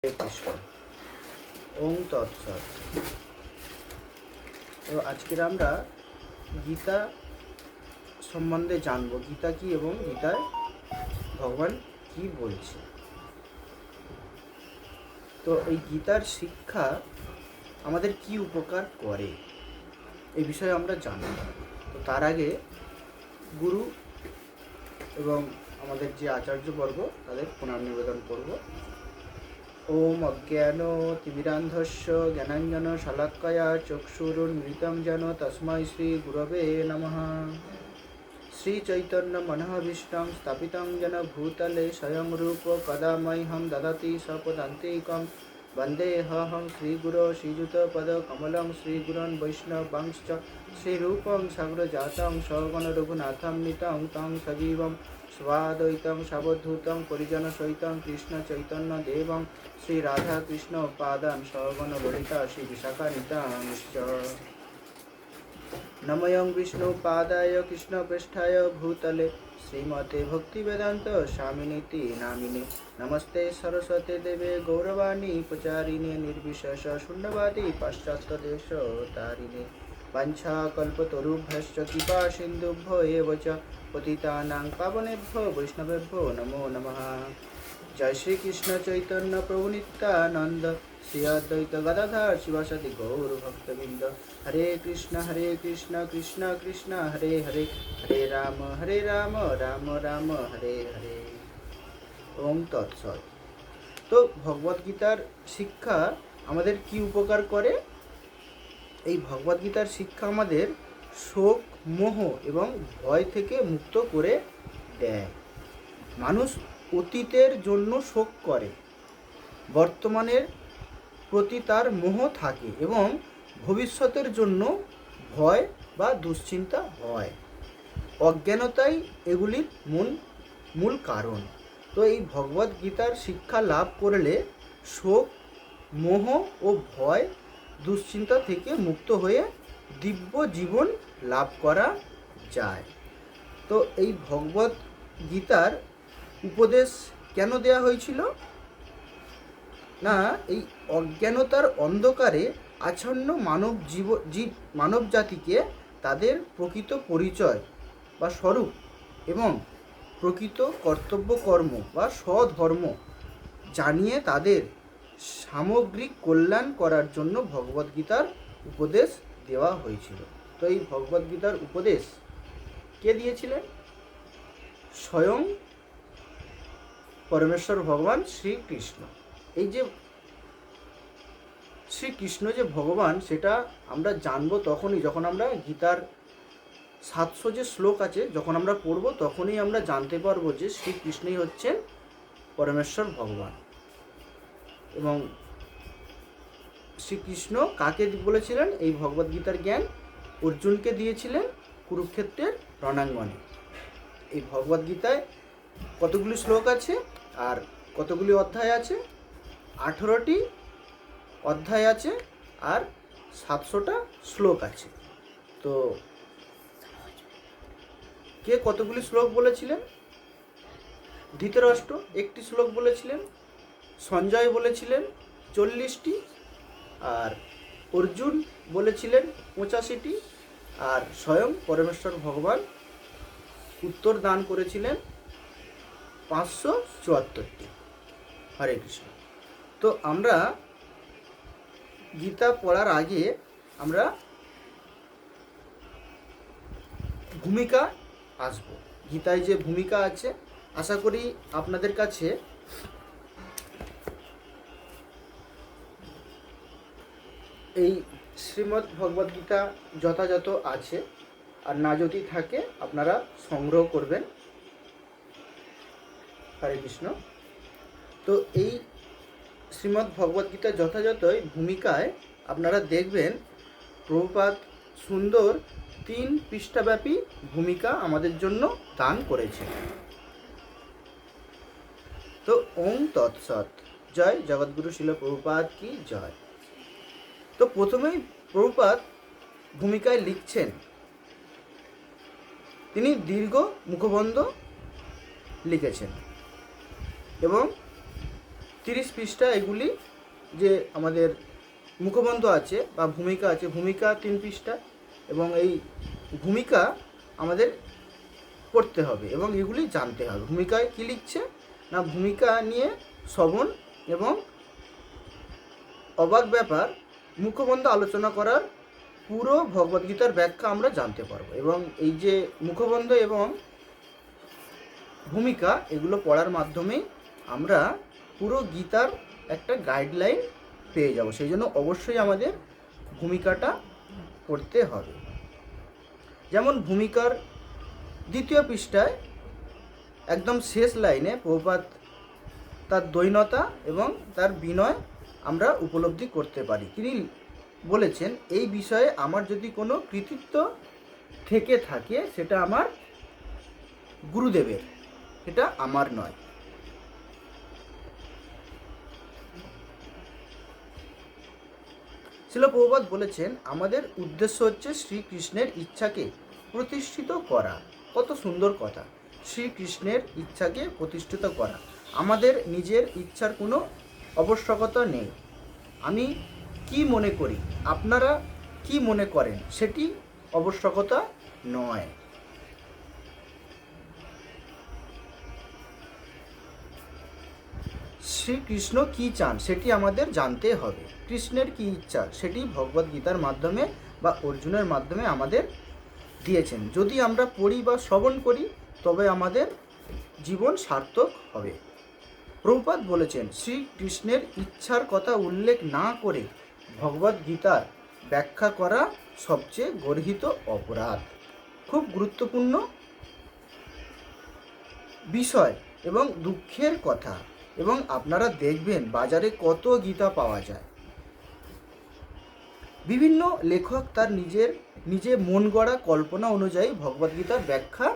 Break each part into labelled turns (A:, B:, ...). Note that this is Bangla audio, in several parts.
A: হরে কৃষ্ণ। ওং তৎসৎ। তো আজকের আমরা গীতা সম্বন্ধে জানব, গীতা কি এবং গীতায় ভগবান কি বলছে। তো এই গীতার শিক্ষা আমাদের কি উপকার করে এই বিষয়ে আমরা জানব। তো তার আগে গুরু এবং আমাদের যে আচার্যবর্গ তাদের প্রণাম নিবেদন করব। ওম অজ্ঞান তিমিরান্ধস্য জ্ঞানাঞ্জন শলাক্কয়া চক্ষুরুন্মিলিतं যেন তস্मै শ্রী গুরবে নমঃ। শ্রী চৈতন্য মনোভীষ্টং স্থাপিतं যেন ভূতলে স্বয়ং রূপ কদা মह्यं দদাতি স্বপদান্তিকं বন্দেহং শ্রীগুরো শ্রীযুতপদকমलं শ্রীগুরুन् বৈষ্ণবাंश्च শ্রীরূপং সাগ্রজাतं সগণ রঘুনাথं নিतं तं সজীবं स्वाद्वैतं सावधूतं परिजनसहितं कृष्ण चैतन्य देवं श्री राधा कृष्ण पादान् सगण ललिता श्री विशाखान्वितांश्च नमयं विष्णुपादाय कृष्णप्रेष्ठाय भूतले श्रीमते भक्तिवेदान्त स्वामिनीति नामिने नमस्ते सरस्वती देवे गौरवाणी प्रचारिणे निर्विशेष शून्यवादी पाश्चात्यदेशतारिणे वाञ्छाकल्पतरुभ्यश्च कृपा सिन्धुभ्यो एव च पतितानां पावनेभ्यो वैष्णवेभ्यो नमो नमः। जय श्री कृष्ण चैतन्य प्रभु नित्यानंद श्री अद्वैत गदाधर शिवासादि गौर भक्तवृंद। हरे कृष्ण कृष्ण कृष्ण हरे हरे, हरे राम राम राम हरे हरे। ओम तत्सत्। तो भगवत गीतार शिक्षा आमादेर की उपकार करे। এই ভগবদ গীতার শিক্ষা আমাদের শোক মোহ এবং ভয় থেকে মুক্ত করে দেয়। মানুষ অতীতের জন্য শোক করে, বর্তমানের প্রতি তার মোহ থাকে এবং ভবিষ্যতের জন্য ভয় বা দুশ্চিন্তা হয়। অজ্ঞানতাই এগুলির মূল কারণ। তো এই ভগবদ গীতার শিক্ষা লাভ করলে শোক মোহ ও ভয় দুশ্চিন্তা থেকে মুক্ত হয়ে দিব্য জীবন লাভ করা যায়। তো এই ভগবদ গীতার উপদেশ কেন দেয়া হয়েছিল না, এই অজ্ঞানতার অন্ধকারে আচ্ছন্ন মানব জাতিকে তাদের প্রকৃত পরিচয় বা স্বরূপ এবং প্রকৃত কর্তব্য কর্ম বা স্বধর্ম জানিয়ে তাদের সামগ্রিক কল্যাণ করার জন্য ভগবদ্গীতার উপদেশ দেওয়া হয়েছিল। তো এই ভগবদ্গীতার উপদেশ কে দিয়েছিলেন? স্বয়ং পরমেশ্বর ভগবান শ্রীকৃষ্ণ। এই যে শ্রীকৃষ্ণ যে ভগবান, সেটা আমরা জানবো তখনই যখন আমরা গীতার 700 যে শ্লোক আছে যখন আমরা পড়ব, তখনই আমরা জানতে পারবো যে শ্রীকৃষ্ণই হচ্ছেন পরমেশ্বর ভগবান। এবং শ্রীকৃষ্ণ কাকে বলেছিলেন এই ভগবদ্গীতার জ্ঞান? অর্জুনকে দিয়েছিলেন কুরুক্ষেত্রের রণাঙ্গনে। এই ভগবদ্গীতায় কতগুলি শ্লোক আছে আর কতগুলি অধ্যায় আছে? 18টি অধ্যায় আছে আর 700টা শ্লোক আছে। তো কে কতগুলি শ্লোক বলেছিলেন? ধৃতরাষ্ট্র একটি শ্লোক বলেছিলেন, সঞ্জয় বলেছিলেন 40টি, আর অর্জুন বলেছিলেন 85টি, আর স্বয়ং পরমেশ্বর ভগবান উত্তর দান করেছিলেন 574টি। হরে কৃষ্ণ। তো আমরা গীতা পড়ার আগে আমরা ভূমিকা আসব। গীতায় যে ভূমিকা আছে, আশা করি আপনাদের কাছে এই শ্রীমদ্ ভগবদ্গীতা যথাযথ আছে, আর না যদি থাকে আপনারা সংগ্রহ করবেন। হরে কৃষ্ণ। তো এই শ্রীমদ্ ভগবদ্গীতা যথাযথই ভূমিকায় আপনারা দেখবেন প্রভুপাদ সুন্দর 3 পৃষ্ঠাব্যাপী ভূমিকা আমাদের জন্য দান করেছে। তো ওং তৎসৎ। জয় জগৎগুরু শিল প্রভুপাদ কি জয়। তো প্রথমেই প্রভুপাদ ভূমিকায় লিখছেন, তিনি দীর্ঘ মুখবন্ধ লিখেছেন এবং 30 পৃষ্ঠা এগুলি যে আমাদের মুখবন্ধ আছে বা ভূমিকা আছে, ভূমিকা 3 পৃষ্ঠা, এবং এই ভূমিকা আমাদের পড়তে হবে এবং এগুলি জানতে হবে। ভূমিকায় কী লিখছে না, ভূমিকা নিয়ে শ্রবণ এবং অবাক ব্যাপার মুখবন্ধ আলোচনা করার পুরো ভগবদ্গীতার ব্যাখ্যা আমরা জানতে পারবো। এবং এই যে মুখবন্ধ এবং ভূমিকা এগুলো পড়ার মাধ্যমেই আমরা পুরো গীতার একটা গাইডলাইন পেয়ে যাব। সেই জন্য অবশ্যই আমাদের ভূমিকাটা পড়তে হবে। যেমন ভূমিকার 2য় পৃষ্ঠায় একদম শেষ লাইনে প্রভুপাদ তার দৈন্যতা এবং তার বিনয় আমরা উপলব্ধি করতে পারি। তিনি বলেছেন, এই বিষয়ে আমার যদি কোনো কৃতিত্ব থেকে থাকে সেটা আমার গুরুদেবের, এটা আমার নয়। শিল প্রভুপাদ বলেছেন, আমাদের উদ্দেশ্য হচ্ছে শ্রীকৃষ্ণের ইচ্ছাকে প্রতিষ্ঠিত করা। কত সুন্দর কথা, শ্রীকৃষ্ণের ইচ্ছাকে প্রতিষ্ঠিত করা। আমাদের নিজের ইচ্ছার কোনো আবশ্যকতা নেই। আমি কি মনে করি, আপনারা কি মনে করেন, সেটি আবশ্যকতা নয়। শ্রীকৃষ্ণ কি চান সেটি আমাদের জানতে হবে। কৃষ্ণের কি ইচ্ছা সেটি ভগবদ্গীতার মাধ্যমে বা অর্জুনের মাধ্যমে আমাদের দিয়েছেন। যদি আমরা পড়ি বা শ্রবণ করি তবে আমাদের জীবন সার্থক হবে। প্রভুপাদ বলেছেন, শ্রীকৃষ্ণের ইচ্ছার কথা উল্লেখ না করে ভগবদ্গীতার ব্যাখ্যা করা সবচেয়ে গর্হিত অপরাধ। খুব গুরুত্বপূর্ণ বিষয় এবং দুঃখের কথা। এবং আপনারা দেখবেন বাজারে কত গীতা পাওয়া যায়। বিভিন্ন লেখক তার নিজে মন গড়া কল্পনা অনুযায়ী ভগবদ্গীতার ব্যাখ্যা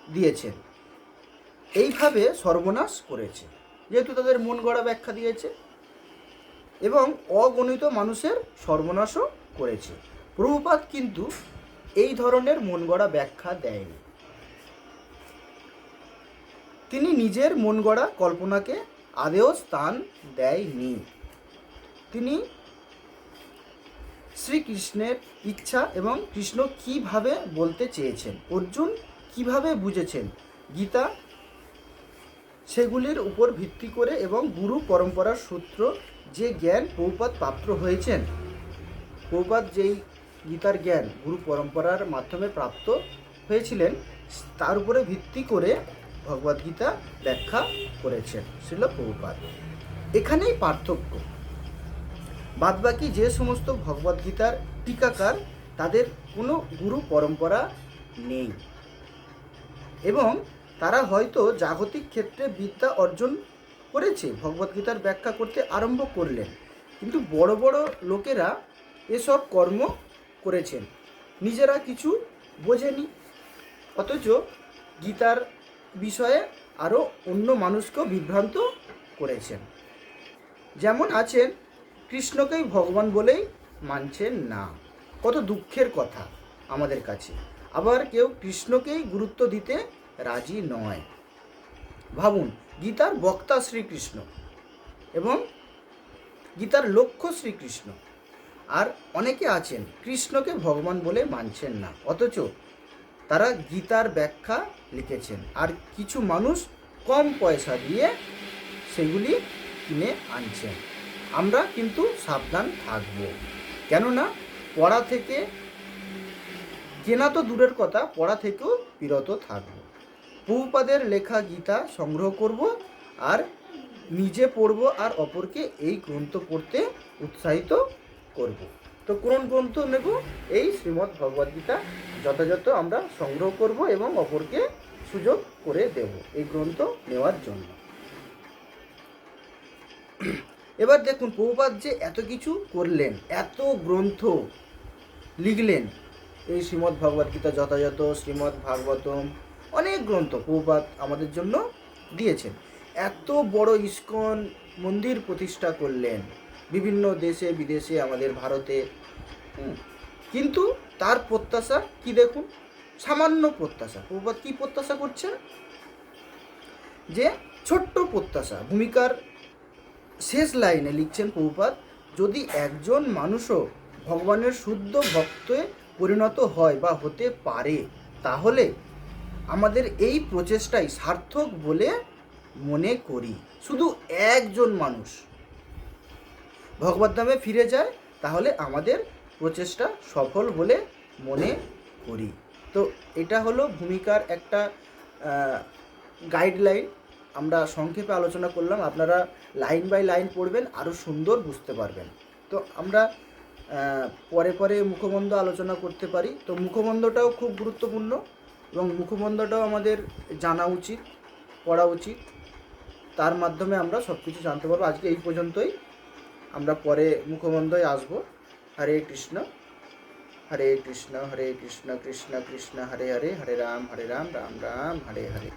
A: দিয়েছেন, এইভাবে সর্বনাশ করেছে, যেহেতু তাদের মন গড়া ব্যাখ্যা দিয়েছে, এবং অগণিত মানুষের সর্বনাশও করেছে। প্রভুপাদ কিন্তু এই ধরনের মন গড়া ব্যাখ্যা দেয়নি। তিনি নিজের মন গড়া কল্পনাকে আদেও স্থান দেয়নি। তিনি শ্রীকৃষ্ণের ইচ্ছা এবং কৃষ্ণ কিভাবে বলতে চেয়েছেন, অর্জুন কিভাবে বুঝেছেন গীতা, সেগুলির উপর ভিত্তি করে এবং গুরু পরম্পরার সূত্র যে জ্ঞান প্রভুপাদ প্রাপ্ত হয়েছেন, প্রভুপাদ যেই গীতার জ্ঞান গুরু পরম্পরার মাধ্যমে প্রাপ্ত হয়েছিলেন, তার উপরে ভিত্তি করে ভগবদ্গীতা ব্যাখ্যা করেছেন শ্রীল প্রভুপাদ। এখানেই পার্থক্য। বাদবাকি যে সমস্ত ভগবদ্গীতার টিকাকার, তাদের কোনো গুরু পরম্পরা নেই এবং তারা হয়তো জাগতিক ক্ষেত্রে বিদ্যা অর্জন করেছে, ভগবদ্গীতার ব্যাখ্যা করতে আরম্ভ করলেন, কিন্তু বড় বড় লোকেরা এসব কর্ম করেছেন, নিজেরা কিছু বোঝেনি, অথচ গীতার বিষয়ে আরও অন্য মানুষকেও বিভ্রান্ত করেছেন। যেমন আছেন কৃষ্ণকেই ভগবান বলেই মানছেন না, কত দুঃখের কথা আমাদের কাছে। আবার কেউ কৃষ্ণকেই গুরুত্ব দিতে রাজি নয়। ভাবুন, গীতার বক্তা শ্রীকৃষ্ণ এবং গীতার লক্ষ্য শ্রীকৃষ্ণ, আর অনেকে আছেন কৃষ্ণকে ভগবান বলে মানছেন না, অথচ তারা গীতার ব্যাখ্যা লিখেছেন, আর কিছু মানুষ কম পয়সা দিয়ে সেগুলি কিনে আনছেন। আমরা কিন্তু সাবধান থাকব, কেননা পড়া থেকে, কেনা তো দূরের কথা, পড়া থেকেও বিরত থাকব। প্রভুপাদের লেখা গীতা সংগ্রহ করব আর নিজে পড়ব আর অপরকে এই গ্রন্থ পড়তে উৎসাহিত করব। তো কোন গ্রন্থ নেব? এই শ্রীমদ্ ভগবদ্গীতা যথাযথ আমরা সংগ্রহ করব এবং অপরকে সুযোগ করে দেব এই গ্রন্থ নেওয়ার জন্য। এবার দেখুন প্রভুপাদ যে এত কিছু করলেন, এত গ্রন্থ লিখলেন, এই শ্রীমদ্ ভগবদ্গীতা যথাযথ, শ্রীমদ্ ভাগবতম, অনেক গ্রন্থ প্রভুপাদ আমাদের জন্য দিয়েছেন। এত বড় ইস্কন মন্দির প্রতিষ্ঠা করলেন বিভিন্ন দেশে বিদেশে, আমাদের ভারতে, কিন্তু তার প্রত্যাশা কি দেখুন, সামান্য প্রত্যাশা। প্রভুপাদ কি প্রত্যাশা করছেন? যে ছোট্ট প্রত্যাশা ভূমিকার শেষ লাইনে লিখছেন প্রভুপাদ, যদি একজন মানুষও ভগবানের শুদ্ধ ভক্তে পরিণত হয় বা হতে পারে, তাহলে আমাদের এই প্রচেষ্টাই সার্থক বলে মনে করি। শুধু একজন মানুষ ভগবত ধামে ফিরে যায়, তাহলে আমাদের প্রচেষ্টা সফল বলে মনে করি। তো এটা হলো ভূমিকার একটা গাইডলাইন, আমরা সংক্ষেপে আলোচনা করলাম। আপনারা লাইন বাই লাইন পড়বেন, আরও সুন্দর বুঝতে পারবেন। তো আমরা পরে পরে মুখবন্ধ আলোচনা করতে পারি। তো মুখবন্ধটাও খুব গুরুত্বপূর্ণ এবং মুখবন্ধটাও আমাদের জানা উচিত, পড়া উচিত। তার মাধ্যমে আমরা সব কিছু জানতে পারবো। আজকে এই পর্যন্তই, আমরা পরে মুখবন্ধই আসবো। হরে কৃষ্ণ হরে কৃষ্ণ, হরে কৃষ্ণ কৃষ্ণ কৃষ্ণ হরে হরে, হরে রাম রাম রাম হরে হরে।